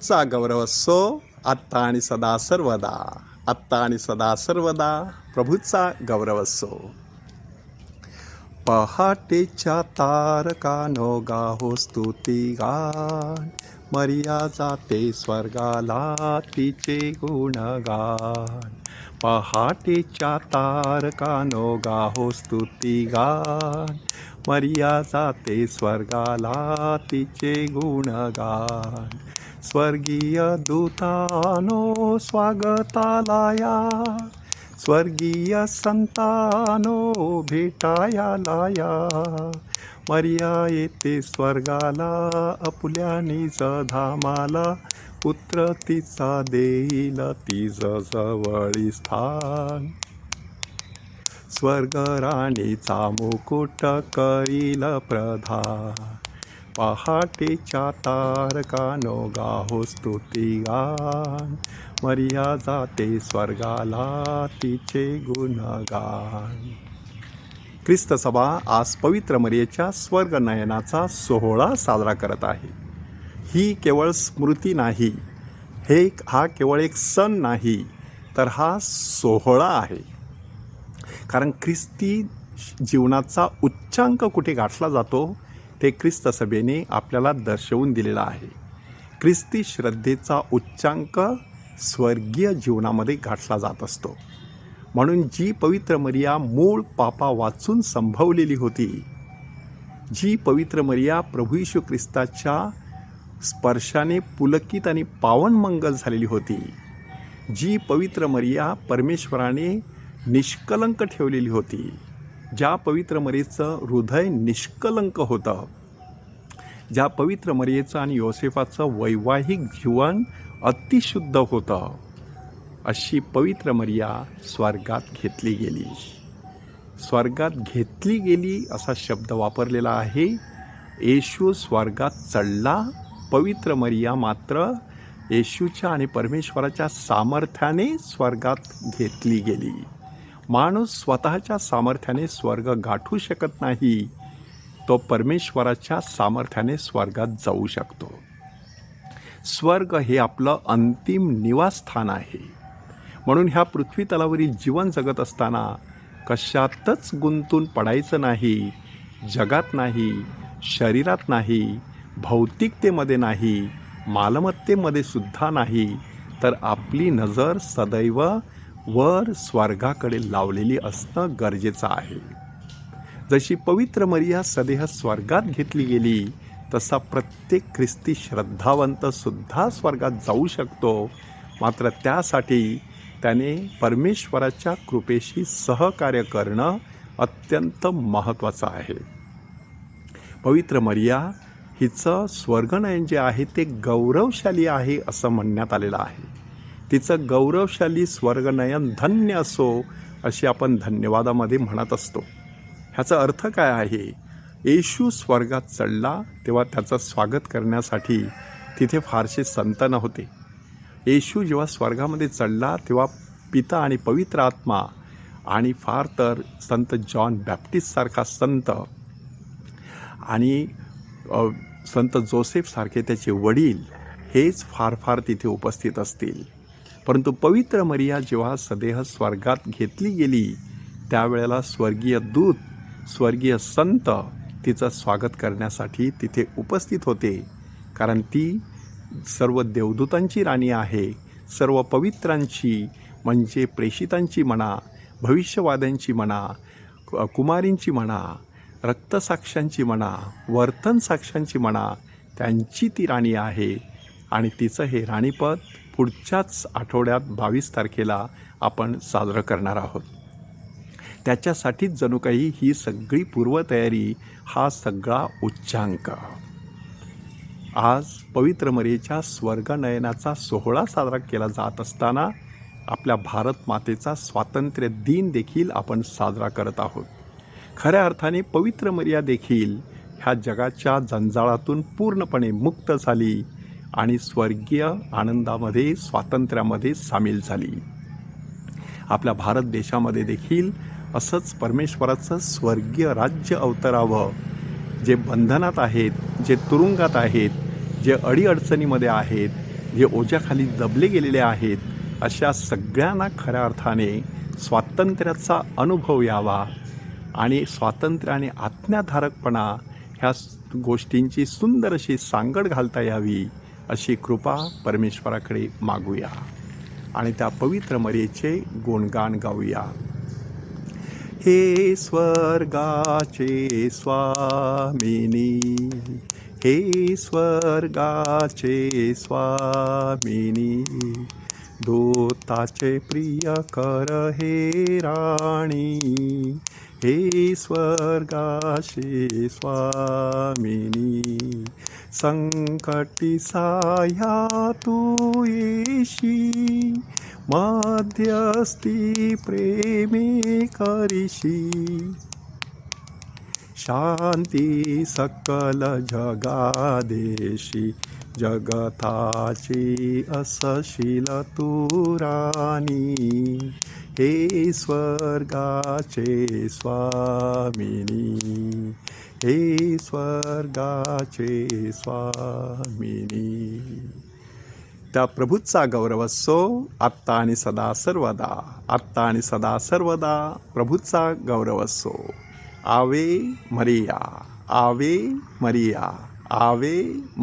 चा गौरव असो आत्ता आणि सदा सर्वदा. आत्ता आणि सदा सर्वदा प्रभूचा गौरव असो. पहाटेच्या तारकानो गाहो स्तुतिगान, मरिया जाते स्वर्गाला तिचे गुणगान. पहाटेच्या तारकानो गाहो स्तुतिगान, मरिया जाते स्वर्गाला तिचे गुणगान. स्वर्गीय दूतानो स्वागताला या, स्वर्गीय संतानो भेटायाला या. मरिया येते स्वर्गाला आपुल्या निज धामाला, पुत्र तिचा देईल तिज जवळी स्थान. स्वर्ग राणीचा मुकुट करील प्रधान. पहाटेच्या तारकानो गाहो स्तुतिगान, मरिया जाते स्वर्गाला तिचे गुणगान. ख्रिस्त सभा आज पवित्र मरियेच्या स्वर्गनयनाचा सोहळा साजरा करत आहे. ही केवळ स्मृती नाही, हा केवळ एक सण नाही, तर हा सोहळा आहे. कारण ख्रिस्ती जीवनाचा उच्चांक कुठे गाठला जातो ते ख्रिस्त सभेने आपल्याला दर्शवून दिलेला आहे. ख्रिस्ती श्रद्धेचा उच्चांक स्वर्गीय जीवनामध्ये गाठला जात असतो. म्हणून जी पवित्र मरिया मूळ पापा वाचून संभवलेली होती, जी पवित्र मरिया प्रभू येशू ख्रिस्ताच्या स्पर्शाने पुलकित आणि पावनमंगल झालेली होती, जी पवित्र मरिया परमेश्वराने निष्कलंक ठेवलेली होती, ज्या पवित्र मरियेचं हृदय निष्कलंक होतं, ज्या पवित्र मरियेचं आणि योसेफाचं वैवाहिक जीवन अतिशुद्ध होतं, अशी पवित्र मरिया स्वर्गात घेतली गेली. स्वर्गात घेतली गेली असा शब्द वापरलेला आहे. येशू स्वर्गात चढला, पवित्र मरिया मात्र येशूच्या आणि परमेश्वराच्या सामर्थ्याने स्वर्गात घेतली गेली. माणूस स्वतःच्या सामर्थ्याने स्वर्ग गाठू शकत नाही, तो परमेश्वराच्या सामर्थ्याने स्वर्गात जाऊ शकतो. स्वर्ग हे आपलं अंतिम निवासस्थान आहे. म्हणून ह्या पृथ्वी तलावरील जीवन जगत असताना कशातच गुंतून पडायचं नाही. जगात नाही, शरीरात नाही, भौतिकतेमध्ये नाही, मालमत्तेमध्ये सुद्धा नाही, तर आपली नजर सदैव वर स्वर्गाकडे लावलेली असणं गरजेचं आहे. जशी पवित्र मरिया सदेह स्वर्गात घेतली गेली, तसा प्रत्येक ख्रिस्ती श्रद्धावंत सुद्धा स्वर्गात जाऊ शकतो. मात्र त्यासाठी त्याने परमेश्वराच्या कृपेशी सहकार्य करणं अत्यंत महत्त्वाचं आहे. पवित्र मरिया हिचं स्वर्गनयन जे आहे ते गौरवशाली आहे असं म्हणण्यात आलेलं आहे. तिचं गौरवशाली स्वर्गनयन धन्य असो अशी आपण धन्यवादामध्ये म्हणत असतो. ह्याचा अर्थ काय आहे? येशू स्वर्गात चढला तेव्हा त्याचं स्वागत करण्यासाठी तिथे फारसे संत नव्हते. येशू जेव्हा स्वर्गामध्ये चढला तेव्हा पिता आणि पवित्र आत्मा आणि फार तर संत जॉन बॅप्टिस्टसारखा संत आणि संत जोसेफसारखे त्याचे वडील हेच फार तिथे उपस्थित असतील. परंतु पवित्र मरिया जेव्हा सदेह स्वर्गात घेतली गेली त्यावेळेला स्वर्गीय दूत, स्वर्गीय संत तिचं स्वागत करण्यासाठी तिथे उपस्थित होते. कारण ती सर्व देवदूतांची राणी आहे, सर्व पवित्रांची म्हणजे प्रेषितांची म्हणा, भविष्यवाद्यांची म्हणा, कुमारींची म्हणा, रक्तसाक्ष्यांची म्हणा, वर्तन साक्ष्यांची म्हणा, त्यांची ती राणी आहे. आणि तिचं हे राणीपद पुढच्याच आठवड्यात 22 तारखेला आपण साजरं करणार आहोत. त्याच्यासाठीच जणू काही ही सगळी पूर्वतयारी, हा सगळा उच्चांक. आज पवित्र मरियेच्या स्वर्गनयनाचा सोहळा साजरा केला जात असताना आपल्या भारत मातेचा स्वातंत्र्य दिन देखील आपण साजरा करत आहोत. खऱ्या अर्थाने पवित्र मरिया देखील ह्या जगाच्या जंजाळातून पूर्णपणे मुक्त झाली आणि स्वर्गीय आनंदामध्ये, स्वातंत्र्यामध्ये सामील झाली. आपल्या भारत देशामध्ये देखील असंच परमेश्वराचं स्वर्गीय राज्य अवतरावं. जे बंधनात आहेत, जे तुरुंगात आहेत, जे अडीअडचणीमध्ये आहेत, जे ओझ्याखाली दबले गेलेले आहेत, अशा सगळ्यांना खऱ्या अर्थाने स्वातंत्र्याचा अनुभव यावा आणि स्वातंत्र्य आणि आज्ञाधारकपणा ह्या गोष्टींची सुंदर अशी सांगड घालता यावी, अशी कृपा परमेश्वराकडे मागूया आणि त्या पवित्र मरीचे गुणगान गाऊया. हे स्वर्गाचे स्वामिनी, हे स्वर्गाचे स्वामिनी, दूताचे प्रिय कर हे राणी, हे स्वर्गाचे स्वामिनी, संकटी साह्या तू येशी, मध्यस्थी प्रेमी करीशी, शांती सकल जगादेशी, जगताची असशील तू राणी, हे स्वर्गाचे स्वामिनी, हे स्वर्गाचे स्वामिनी. त्या प्रभूचा गौरव असो आत्ता आणि सदा सर्वदा, आत्ता आणि सदा सर्वदा प्रभूचा गौरव असो. आवे मरिया, आवे मरिया, आवे